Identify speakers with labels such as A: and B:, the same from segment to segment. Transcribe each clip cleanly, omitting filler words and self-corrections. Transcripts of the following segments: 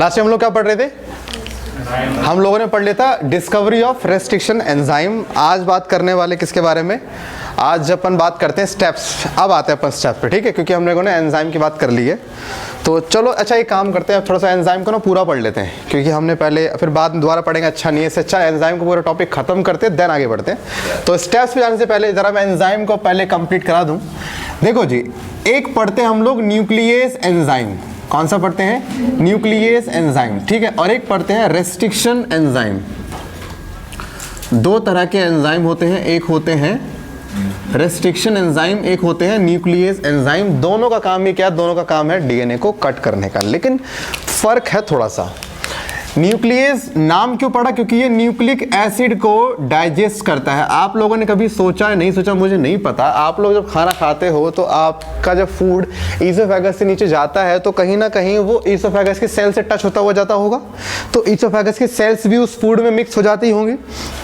A: Last time हम लोग क्या पढ़ रहे थे? हम लोगों ने पढ़ लिया था डिस्कवरी ऑफ रेस्ट्रिक्शन एंजाइम। आज बात करने वाले किसके बारे में? आज अपन बात करते हैं स्टेप्स। अब आते हैं अपन स्टेप पे, ठीक है, क्योंकि हम लोगों ने एंजाइम की बात कर ली है। तो चलो अच्छा एक काम करते हैं, थोड़ा सा एंजाइम को ना पूरा पढ़ लेते हैं, क्योंकि हमने पहले फिर बाद में दोबारा पढ़ेंगे, अच्छा नहीं है। इससे अच्छा एंजाइम को पूरा टॉपिक खत्म करते हैं, देन आगे बढ़ते हैं। तो स्टेप्स पे जाने से पहले जरा मैं एंजाइम को पहले कंप्लीट करा दूं। देखो जी, एक पढ़ते हैं हम लोग न्यूक्लियस एंजाइम। कौन सा पढ़ते हैं? न्यूक्लियस एंजाइम, ठीक है। और एक पढ़ते हैं रेस्ट्रिक्शन एंजाइम। दो तरह के एंजाइम होते हैं, एक होते हैं रेस्ट्रिक्शन एंजाइम, एक होते हैं न्यूक्लियस एंजाइम। दोनों का काम ही क्या है? दोनों का काम है डीएनए को कट करने का, लेकिन फर्क है थोड़ा सा। न्यूक्लियस नाम क्यों पड़ा? क्योंकि ये न्यूक्लिक एसिड को डाइजेस्ट करता है। आप लोगों ने कभी सोचा है, नहीं सोचा मुझे नहीं पता, आप लोग जब खाना खाते हो तो आपका जब फूड ईसोफेगस से नीचे जाता है तो कहीं ना कहीं वो ईसोफेगस के सेल से टच होता हुआ जाता होगा, तो ईसोफेगस के सेल्स भी उस फूड में मिक्स हो जाती होंगी।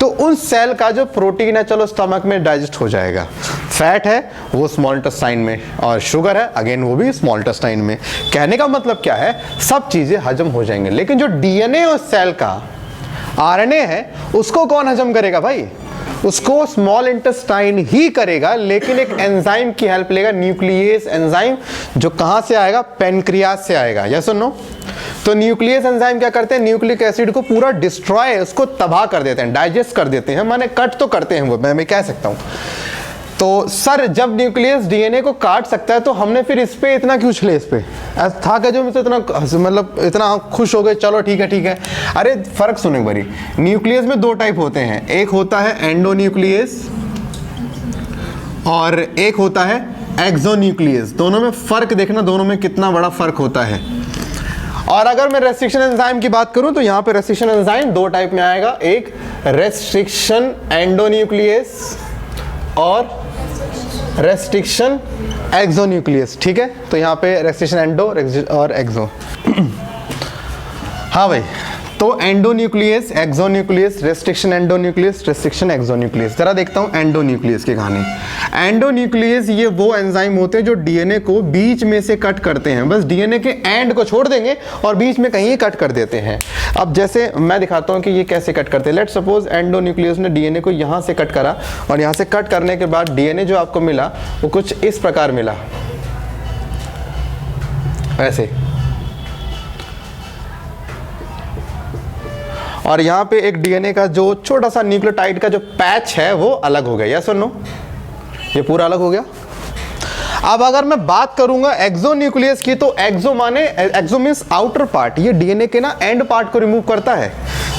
A: तो उस सेल का जो प्रोटीन है चलो स्टमक में डाइजेस्ट हो जाएगा, फैट है वो स्मॉल इंटेस्टाइन में, और शुगर है अगेन वो भी स्मॉल इंटेस्टाइन में। कहने का मतलब क्या है? सब चीजें हजम हो जाएंगे, लेकिन जो डीएनए उस सेल का आरएनए है उसको कौन हजम करेगा भाई? उसको स्मॉल इंटेस्टाइन ही करेगा, लेकिन एक एंजाइम की हेल्प लेगा, न्यूक्लियस एंजाइम, जो कहां से आएगा? पेनक्रियास से आएगा। यस और नो? तो न्यूक्लियस एंजाइम क्या करते हैं? न्यूक्लिक एसिड को पूरा डिस्ट्रॉय, उसको तबाह कर देते हैं, डाइजेस्ट कर देते हैं, माने कट तो करते हैं वो, मैं कह सकता हूं। तो सर जब न्यूक्लियस डीएनए को काट सकता है तो हमने फिर इस पे इतना क्यों उछले? इस पे था क्या जो मुझसे इतना मतलब इतना खुश हो गए, चलो ठीक है ठीक है। अरे फर्क सुनो एक बारी, न्यूक्लियस में दो टाइप होते हैं, एक होता है एंडोन्यूक्लियस और एक होता है एक्सोन्यूक्लियस। दोनों में फर्क देखना, दोनों में कितना बड़ा फर्क होता है। और अगर मैं रेस्ट्रिक्शन एंजाइम की बात करूं तो यहां पे रेस्ट्रिक्शन एंजाइम दो टाइप में आएगा, एक रेस्ट्रिक्शन एंडोन्यूक्लियस और रेस्ट्रिक्शन एक्सोन्यूक्लियस, ठीक है। तो यहाँ पे रेस्ट्रिक्शन एंडो और एक्सो। हाँ भाई, तो endonuclease, exonuclease, restriction endonuclease, restriction exonuclease. जरा देखता हूँ एंडोन्यूक्लियस की कहानी। एंडोन्यूक्लियस ये वो एंजाइम होते हैं जो डीएनए को बीच में से कट करते हैं, बस डीएनए के एंड को छोड़ देंगे और बीच में कहीं कट कर देते हैं। अब जैसे मैं दिखाता हूँ कि ये कैसे कट करते हैं। लेट्स सपोज एंडोन्यूक्लियस ने डीएनए को यहाँ से कट करा और यहाँ से कट करने के बाद डीएनए जो आपको मिला वो कुछ इस प्रकार मिला, ऐसे। और यहाँ पे एक डीएनए का जो छोटा सा न्यूक्लियोटाइड का जो पैच है वो अलग हो गया। यस और नो? ये पूरा अलग हो गया। अब अगर मैं बात करूंगा एक्सोन्यूक्लियस की, तो एक्सो माने, एक्सो मींस आउटर पार्ट, ये डीएनए के ना एंड पार्ट को रिमूव करता है।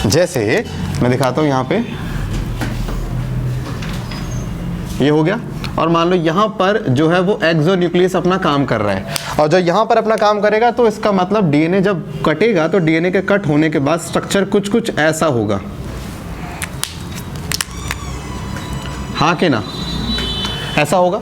A: जैसे मैं दिखाता हूं, यहां पे ये हो गया, और मान लो यहां पर जो है वो एक्सोन्यूक्लियस अपना काम कर रहा है, और जब यहां पर अपना काम करेगा तो इसका मतलब डीएनए जब कटेगा तो डीएनए के कट होने के बाद स्ट्रक्चर कुछ कुछ ऐसा होगा। हाँ कि ना? ऐसा होगा।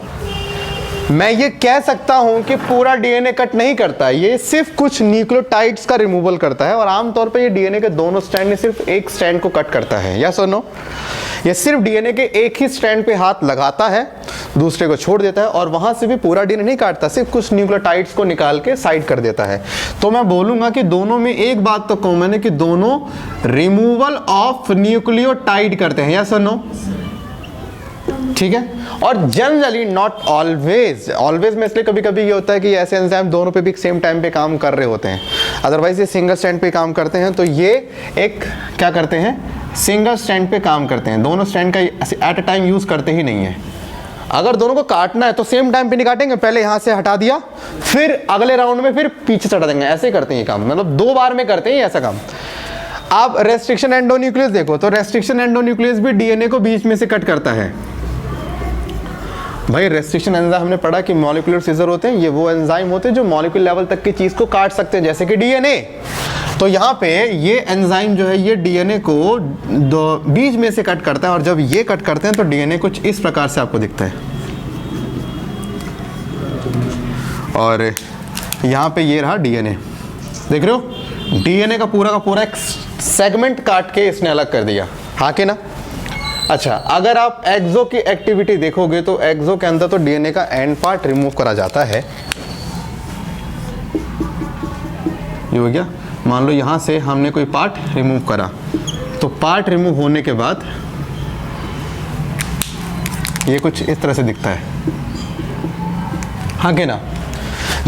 A: मैं ये कह सकता हूं कि पूरा डीएनए कट नहीं करता है, ये सिर्फ कुछ न्यूक्लियोटाइड्स का रिमूवल करता है, और आमतौर पे ये डीएनए के दोनों स्ट्रैंड में सिर्फ एक स्ट्रैंड को कट करता है। यस और नो? ये सिर्फ डीएनए के एक ही स्ट्रैंड पे हाथ लगाता है, दूसरे को छोड़ देता है, और वहां से भी पूरा डीएनए नहीं काटता, सिर्फ कुछ न्यूक्लियोटाइड्स को निकाल के साइड कर देता है। तो मैं बोलूंगा कि दोनों में एक बात तो कॉमन है कि दोनों रिमूवल ऑफ न्यूक्लियोटाइड करते हैं। यस और नो? ठीक है। और जनरली नॉट ऑलवेज, ऑलवेज में इसलिए कभी कभी ये होता है कि ऐसे एंजाइम दोनों पे भी सेम टाइम पे काम कर रहे होते हैं, अदरवाइज ये सिंगल स्ट्रैंड पे काम करते हैं। तो ये एक क्या करते हैं, सिंगल स्ट्रैंड पे काम करते हैं, दोनों स्ट्रैंड का एट अ टाइम यूज करते ही नहीं है। अगर दोनों को काटना है तो सेम टाइम पे नहीं काटेंगे, पहले यहां से हटा दिया फिर अगले राउंड में फिर पीछे चढ़ा देंगे, ऐसे करते हैं ये काम, मतलब दो बार में करते हैं ऐसा काम। आप रेस्ट्रिक्शन एंडोन्यूक्लियस देखो, तो रेस्ट्रिक्शन एंडोन्यूक्लियस भी डीएनए को बीच में से कट करता है। भाई रेस्ट्रिक्शन एंजाइम हमने पढ़ा कि मॉलिक्यूलर सीजर होते हैं, ये वो एंजाइम होते हैं जो मॉलिक्यूल लेवल तक की चीज को काट सकते हैं, जैसे कि डीएनए। तो यहाँ पे ये एंजाइम जो है ये डीएनए को बीच में से कट करता है, और जब ये कट करते हैं तो डीएनए कुछ इस प्रकार से आपको दिखता है। और यहाँ पे ये रहा डीएनए, देख रहे हो? डीएनए का पूरा एक सेगमेंट काट के इसने अलग कर दिया। हाँ कि ना? अच्छा, अगर आप एक्सो की एक्टिविटी देखोगे तो एक्सो के अंदर तो डीएनए का एंड पार्ट रिमूव करा जाता है, ये हो गया। मान लो यहाँ से हमने कोई पार्ट रिमूव करा, तो पार्ट रिमूव होने के बाद ये कुछ इस तरह से दिखता है, हाँ कि ना।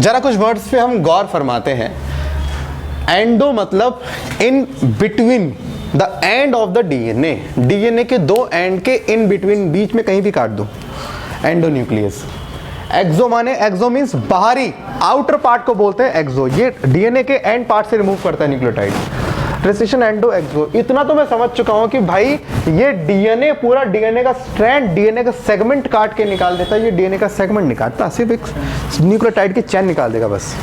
A: जरा कुछ वर्ड्स पे हम गौर फरमाते हैं। एंडो मतलब in between the end of the DNA, DNA के दो एंड के इन बिटवीन, बीच में कहीं भी काट दो, एंडोन्यूक्लियस। एक्सो माने, एक्सो मीन्स बाहरी, आउटर पार्ट को बोलते हैं एक्सो। ये डीएनए के एंड पार्ट से रिमूव करता है न्यूक्लियोटाइड। रेस्ट्रिक्शन एंडो एक्सो, इतना तो मैं समझ चुका हूं कि भाई ये डीएनए, पूरा डीएनए का स्ट्रैंड, डीएनए का सेगमेंट काट के निकाल देता है। ये डीएनए का सेगमेंट निकालता, सिर्फ एक न्यूक्लियोटाइड की चेन निकाल देगा बस।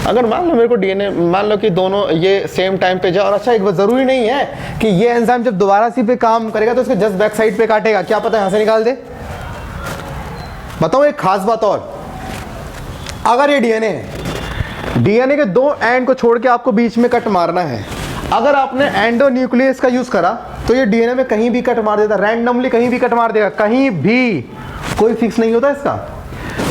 A: अगर मान लो मेरे को डीएनए, मान लो कि दोनों ये सेम टाइम पे जाए, और अच्छा एक बात जरूरी नहीं है कि ये एंजाइम जब दोबारा सी पे काम करेगा तो इसके जस्ट बैक साइड पे काटेगा, क्या पता यहां से निकाल दे। बताओ एक खास बात और, अगर ये डीएनए है, डीएनए के दो एंड को छोड़ के आपको बीच में कट मारना है, अगर आपने एंडोन्यूक्लियस का यूज करा तो ये डीएनए में कहीं भी कट मार देता, रैंडमली कहीं भी कट मार देगा, कहीं भी, कोई फिक्स नहीं होता इसका।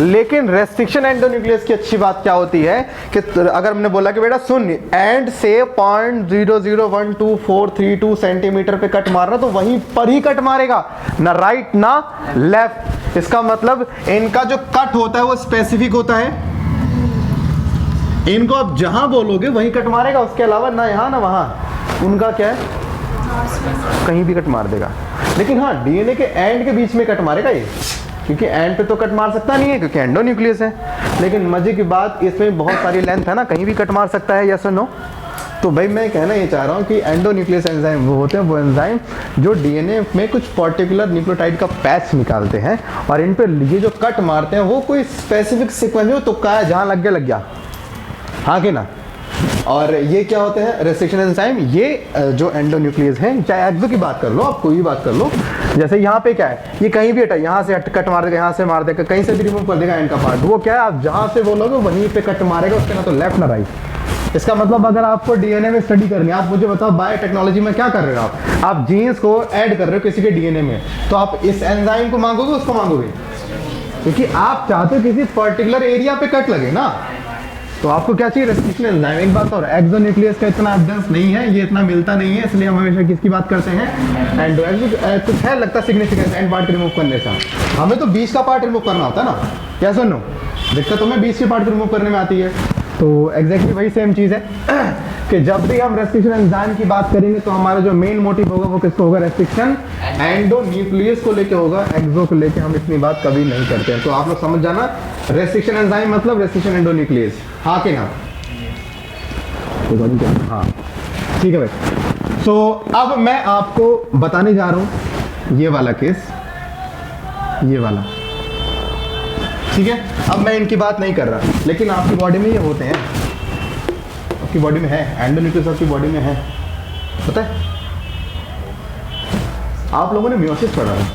A: लेकिन रेस्ट्रिक्शन एंडोन्यूक्लियस की अच्छी बात क्या होती है कि अगर हमने बोला कि बेटा सुन, एंड से 0.001243 सेंटीमीटर पे कट मारना, तो वहीं पर ही कट मारेगा, ना राइट ना लेफ्ट। इसका मतलब इनका जो कट होता है वो स्पेसिफिक होता है, इनको आप जहां बोलोगे वहीं कट मारेगा, उसके अलावा ना यहां ना वहां। उनका क्या है, कहीं भी कट मार देगा। लेकिन हाँ, डीएनए के एंड के बीच में कट मारेगा ये, क्योंकि एंड पे तो कट मार सकता नहीं है क्योंकि एंडोन्यूक्लियस है। लेकिन मजे की बात, इसमें बहुत सारी लेंथ है ना, कहीं भी कट मार सकता है, यस और नो। तो भाई मैं कहना ये चाह रहा हूँ कि एंडोन्यूक्लियस एंजाइम वो होते हैं, वो एंजाइम जो डीएनए में कुछ पर्टिकुलर न्यूक्लियोटाइड का पैच निकालते हैं, और इन पे ये जो कट मारते हैं वो कोई स्पेसिफिक सीक्वेंस में तुक्का है, जहाँ लग गया, हाँ कि ना। और ये क्या होते हैं, रेस्ट्रिक्शन एंजाइम। ये जो एंडोन्यूक्लियस है, चाहे एक्सो की बात कर लो, आप कोई भी बात कर लो, जैसे यहाँ पे क्या है, ये कहीं भी हटा, यहाँ से कट मार देगा, यहाँ से मार देगा, कहीं से भी रिमूव कर देगा एंड का पार्ट। वो क्या है, आप जहाँ से बोलोगे वहीं पे कट मारेगा, उसके ना तो लेफ्ट ना राइट। इसका मतलब अगर आपको डीएनए में स्टडी करनी है, आप मुझे बताओ बायोटेक्नोलॉजी में क्या कर रहे हो आप जीन्स को ऐड कर रहे हो किसी के डीएनए में, तो आप इस एंजाइम को मांगोगे, उसको मांगोगे, क्योंकि आप चाहते हो किसी पर्टिकुलर एरिया पे कट लगे ना। तो आपको क्या चाहिए, रेस्ट्रिक्शन एंजाइम। एक बात और, एक्सोन्यूक्लियस का इतना एविडेंस नहीं है, ये इतना मिलता नहीं है, इसलिए हम हमेशा किसकी बात करते हैं, एंडो। कुछ है लगता सिग्निफिकेंस एंड पार्ट रिमूव करने से, हमें तो बीच का पार्ट रिमूव करना होता है ना, क्या सुनो, दिक्कत हमें बीच के पार्ट रिमूव करने में आती है। तो एग्जैक्टली वही सेम चीज़ है कि जब भी हम रेस्ट्रिक्शन एंजाइम की बात करेंगे तो हमारा जो मेन मोटिव होगा वो किसको होगा, रेस्ट्रिक्शन एंडोन्यूक्लियस को लेके होगा, एक्सो को लेके हम इतनी बात कभी नहीं करते हैं। तो आप लोग समझ जाना, रेस्ट्रिक्शन एंजाइम मतलब रेस्ट्रिक्शन एंडोन्यूक्लियस, हाँ कि ना। हाँ ठीक है भाई। तो अब मैं आपको बताने जा रहा हूं ये वाला केस, ये वाला, ठीक है। अब मैं इनकी बात नहीं कर रहा, लेकिन आपकी बॉडी में ये होते हैं, आपकी बॉडी में है एंडोन्यूक्लियस, आपकी बॉडी में है, पता है। आप लोगों ने मियोसिस पढ़ा है,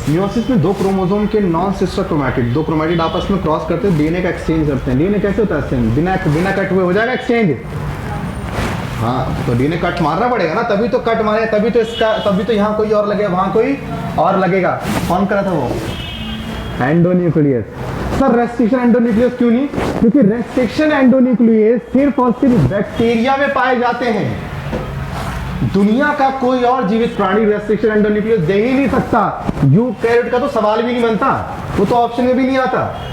A: मियोसिस में दो क्रोमोसोम के नॉन सिस्टर क्रोमैटिड, दो क्रोमैटिड आपस में क्रॉस करते हैं, डीएनए का एक्सचेंज करते हैं। डीएनए कैसे होता है एक्सचेंज, बिना कट हुए हो जाएगा एक्सचेंज। हाँ, तो डीएनए कट मारना पड़ेगा ना, तभी तो कट मारे, तभी तो इसका, तभी तो यहाँ कोई और लगेगा, वहाँ कोई और लगेगा। कौन करा था वो, एंडोन्यूक्लियस। सर रेस्ट्रिक्शन एंडोन्यूक्लियस क्यों नहीं, क्योंकि रेस्ट्रिक्शन एंडोन्यूक्लियस सिर्फ और सिर्फ बैक्टीरिया में पाए जाते हैं। दुनिया का कोई और जीवित प्राणी रेस्ट्रिक्शन एंडोन्यूक्लियस दे ही नहीं सकता। यूकैरियोट का तो सवाल भी नहीं बनता, वो तो ऑप्शन में भी नहीं आता।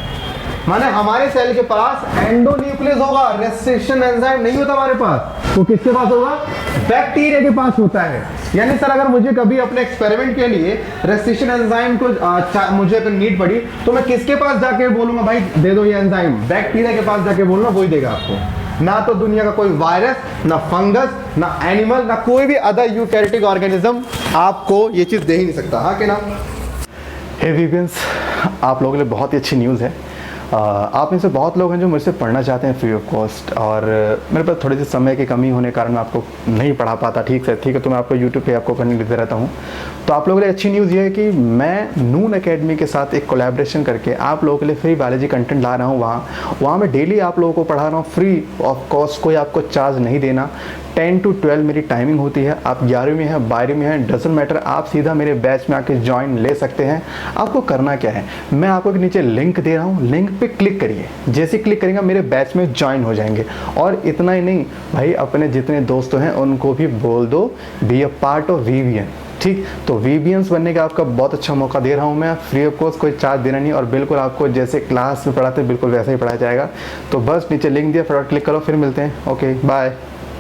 A: माने हमारे सेल के पास एंडोन्यूक्लियस होगा, रेस्ट्रिक्शन एंजाइम नहीं होता हमारे पास। तो किसके पास होगा, बैक्टीरिया के पास होता है। यानी सर अगर मुझे कभी अपने एक्सपेरिमेंट के लिए रेस्ट्रिक्शन एंजाइम को मुझे अगर नीड पड़ी तो मैं किसके पास जाके बोलूंगा, भाई दे दो ये एंजाइम, बैक्टीरिया के पास जाके बोलूंगा, वही देगा आपको। ना तो दुनिया का कोई वायरस, ना फंगस, ना एनिमल, ना कोई भी अदर यूकैरियोटिक ऑर्गेनिज्म आपको ये चीज दे ही नहीं सकता, हाँ कि ना। हे वीगन्स, आप लोगों के लिए बहुत ही अच्छी न्यूज़ है। आप में से बहुत लोग हैं जो मुझसे पढ़ना चाहते हैं फ्री ऑफ कॉस्ट, और मेरे पास थोड़ी सी समय की कमी होने के कारण मैं आपको नहीं पढ़ा पाता ठीक है, तो मैं आपको यूट्यूब पे आपको करने देता रहता हूँ। तो आप लोगों के लिए अच्छी न्यूज़ ये है कि मैं नून एकेडमी के साथ एक कोलैबोरेशन करके आप लोगों के लिए फ्री बायोलॉजी कंटेंट ला रहा हूँ। वहाँ मैं डेली आप लोगों को पढ़ा रहा हूँ फ्री ऑफ कॉस्ट, कोई आपको चार्ज नहीं देना। 10 to 12 मेरी टाइमिंग होती है। आप 11वीं में हैं, 12वीं में हैं, डजंट मैटर, आप सीधा मेरे बैच में आके ज्वाइन ले सकते हैं। आपको करना क्या है, मैं आपको नीचे लिंक दे रहा हूँ, लिंक पे क्लिक करिए, जैसे क्लिक करेंगे मेरे बैच में ज्वाइन हो जाएंगे। और इतना ही नहीं भाई, अपने जितने दोस्त हैं उनको भी बोल दो be a part of VBN, ठीक। तो VBNs बनने का आपका बहुत अच्छा मौका दे रहा हूँ मैं, फ्री ऑफ कॉस्ट, कोई चार्ज देना नहीं, और बिल्कुल आपको जैसे क्लास में पढ़ाते बिल्कुल वैसा ही पढ़ाया जाएगा। तो बस नीचे लिंक दिया, फटाफट क्लिक करो, फिर मिलते हैं। Okay bye.